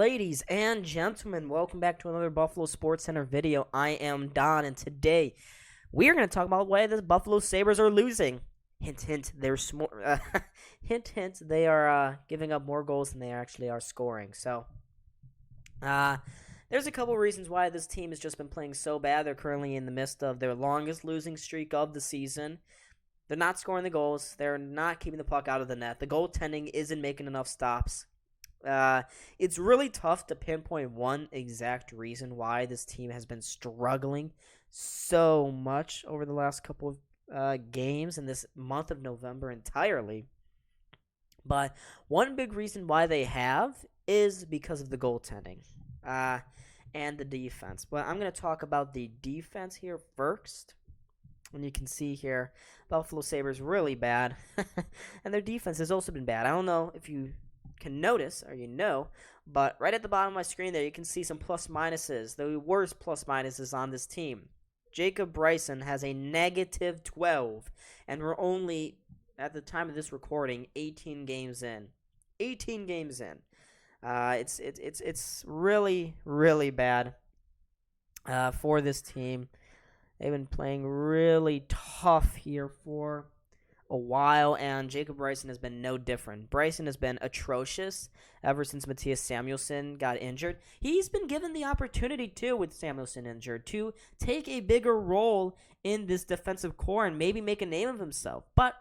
Ladies and gentlemen, welcome back to another Buffalo SportsCenter video. I am Don, and today we are going to talk about why the Buffalo Sabres are losing. Hint, hint, hint, hint, they are giving up more goals than they actually are scoring. So, there's a couple reasons why this team has just been playing so bad. They're currently in the midst of their longest losing streak of the season. They're not scoring the goals. They're not keeping the puck out of the net. The goaltending isn't making enough stops. It's really tough to pinpoint one exact reason why this team has been struggling so much over the last couple of games in this month of November entirely. But one big reason why they have is because of the goaltending and the defense. But I'm going to talk about the defense here first. And you can see here, Buffalo Sabres really bad. And their defense has also been bad. I don't know if you can notice or but right at the bottom of my screen there you can see some plus minuses, the worst plus minuses on this team. Jacob Bryson has a negative 12, and we're only at the time of this recording 18 games in. It's really bad for this team. They've been playing really tough here for a while, and Jacob Bryson has been no different. Bryson has been atrocious ever since Matthias Samuelsson got injured. He's been given the opportunity, too, with Samuelsson injured, to take a bigger role in this defensive core and maybe make a name of himself. But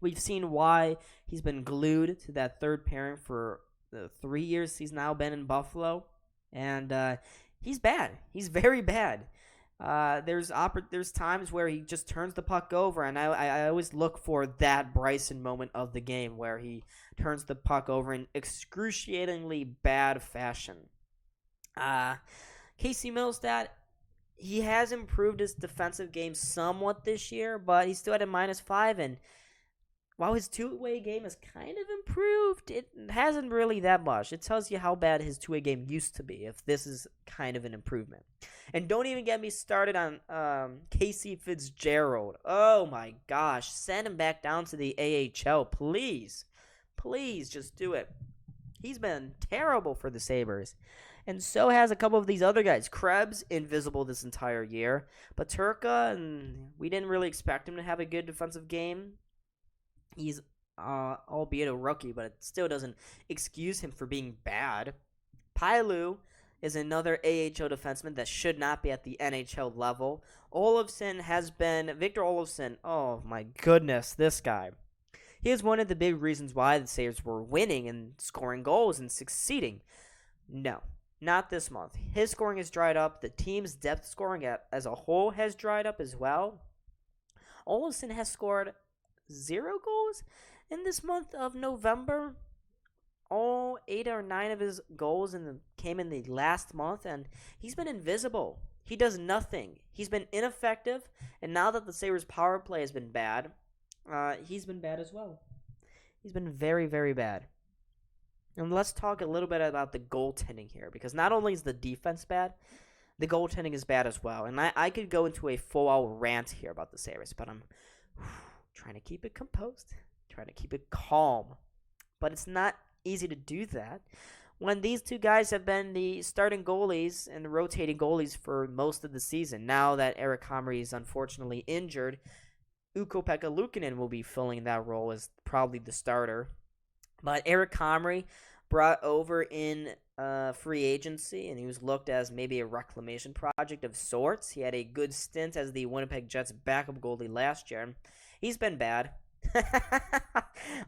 we've seen why he's been glued to that third pairing for the 3 years he's now been in Buffalo, and he's bad. He's very bad. There's times where he just turns the puck over, and I always look for that Bryson moment of the game where he turns the puck over in excruciatingly bad fashion. Casey Middlestat, he has improved his defensive game somewhat this year, but he's still at a -5, and while his two-way game has kind of improved, it hasn't really that much. It tells you how bad his two-way game used to be, if this is kind of an improvement. And don't even get me started on Casey Fitzgerald. Oh my gosh, send him back down to the AHL, please. Please, just do it. He's been terrible for the Sabres. And so has a couple of these other guys. Krebs, invisible this entire year. Paterka, and we didn't really expect him to have a good defensive game. He's albeit a rookie, but it still doesn't excuse him for being bad. Pailu is another AHL defenseman that should not be at the NHL level. Victor Olofsson, oh my goodness, this guy. He is one of the big reasons why the Sabres were winning and scoring goals and succeeding. No, not this month. His scoring has dried up. The team's depth scoring as a whole has dried up as well. Olofsson has scored 0 goals in this month of November. All 8 or 9 of his goals came in the last month, and he's been invisible. He does nothing. He's been ineffective, and now that the Sabres' power play has been bad, he's been bad as well. He's been very, very bad. And let's talk a little bit about the goaltending here, because not only is the defense bad, the goaltending is bad as well. And I could go into a full-out rant here about the Sabres, but I'm trying to keep it composed, trying to keep it calm. But it's not easy to do that when these two guys have been the starting goalies and the rotating goalies for most of the season. Now that Eric Comrie is unfortunately injured, Ukko-Pekka Luukkonen will be filling that role as probably the starter. But Eric Comrie brought over in free agency, and he was looked as maybe a reclamation project of sorts. He had a good stint as the Winnipeg Jets backup goalie last year. He's been bad.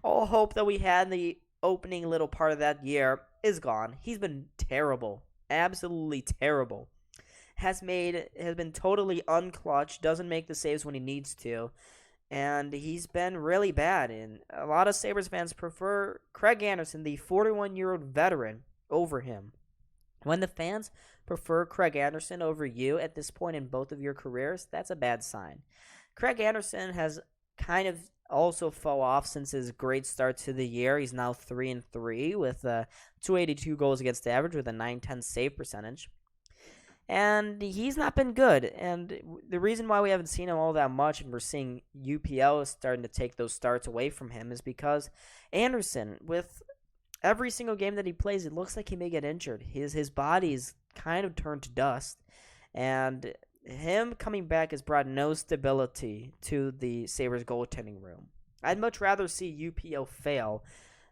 All hope that we had in the opening little part of that year is gone. He's been terrible. Absolutely terrible. Has been totally unclutched, doesn't make the saves when he needs to, and he's been really bad. And a lot of Sabres fans prefer Craig Anderson, the 41-year-old veteran, over him. When the fans prefer Craig Anderson over you at this point in both of your careers, that's a bad sign. Craig Anderson has kind of also fell off since his great start to the year. He's now 3-3 with 282 goals against average with a .910 save percentage. And he's not been good. And the reason why we haven't seen him all that much and we're seeing UPL starting to take those starts away from him is because Anderson, with every single game that he plays, it looks like he may get injured. His body's kind of turned to dust, and him coming back has brought no stability to the Sabres goaltending room. I'd much rather see UPO fail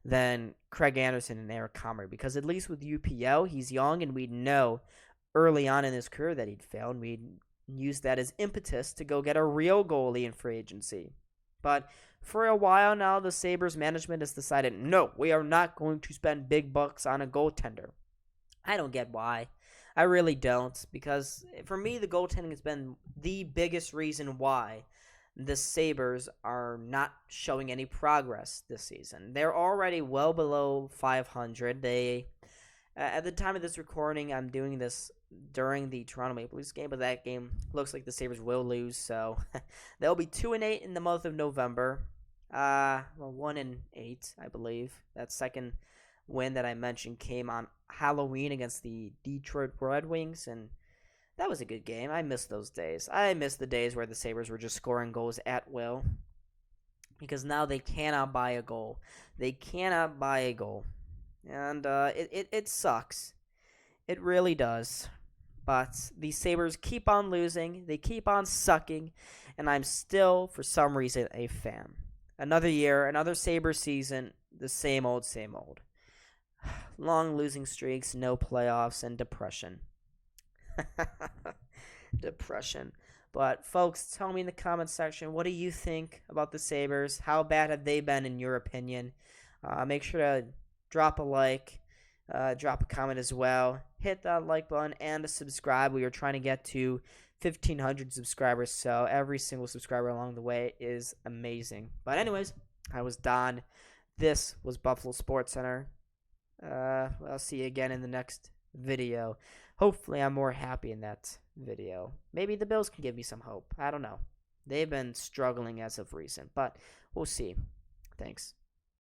than Craig Anderson and Eric Comrie, because at least with UPO, he's young, and we'd know early on in his career that he'd fail, and we'd use that as impetus to go get a real goalie in free agency. But for a while now, the Sabres management has decided, no, we are not going to spend big bucks on a goaltender. I don't get why. I really don't, because for me, the goaltending has been the biggest reason why the Sabres are not showing any progress this season. They're already well below 500. At the time of this recording, I'm doing this during the Toronto Maple Leafs game, but that game looks like the Sabres will lose, so they'll be 2-8 in the month of November. 1-8, I believe. That second win that I mentioned came on Halloween against the Detroit Red Wings, and that was a good game. I miss those days. I miss the days where the Sabres were just scoring goals at will, because now they cannot buy a goal. They cannot buy a goal, and it sucks. It really does. But the Sabres keep on losing. They keep on sucking, and I'm still, for some reason, a fan. Another year, another Sabres season, the same old, same old. Long losing streaks, no playoffs, and depression. Depression. But, folks, tell me in the comments section, what do you think about the Sabres? How bad have they been, in your opinion? Make sure to drop a like, drop a comment as well. Hit that like button and subscribe. We are trying to get to 1,500 subscribers, so every single subscriber along the way is amazing. But anyways, I was Don. This was Buffalo SportsCenter. I'll see you again in the next video. Hopefully I'm more happy in that video. Maybe the Bills can give me some hope. I don't know. They've been struggling as of recent, but we'll see. Thanks.